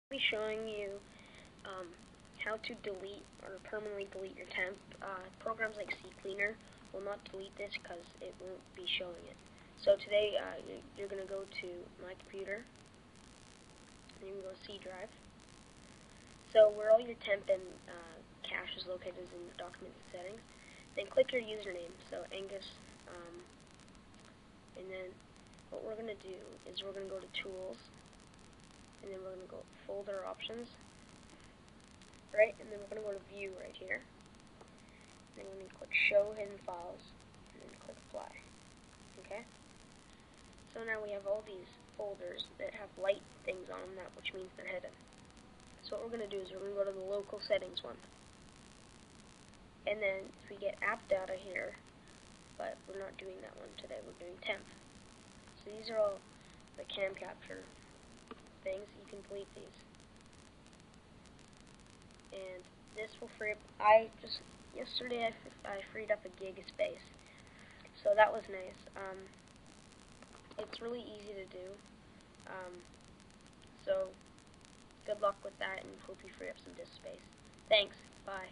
I'll be showing you how to delete or permanently delete your temp. Programs like CCleaner will not delete this because it won't be showing it. So today you're going to go to My Computer, and you can go to C drive. So where all your temp and cache is located is in the document settings. Then click your username, so Angus, and then what we're going to do is we're going to go to Tools, and then we're going to go Folder Options, right, and then we're going to go to View right here. Then we're going to click Show Hidden Files, and then click Apply. Okay? So now we have all these folders that have light things on them, which means they're hidden. So what we're going to do is we're going to go to the Local Settings one. And then we get App Data here, but we're not doing that one today, we're doing Temp. So these are all the cam capture things. You can delete these. And this will free up, yesterday I freed up a gig of space. So that was nice. It's really easy to do. So good luck with that, and hope you free up some disk space. Thanks. Bye.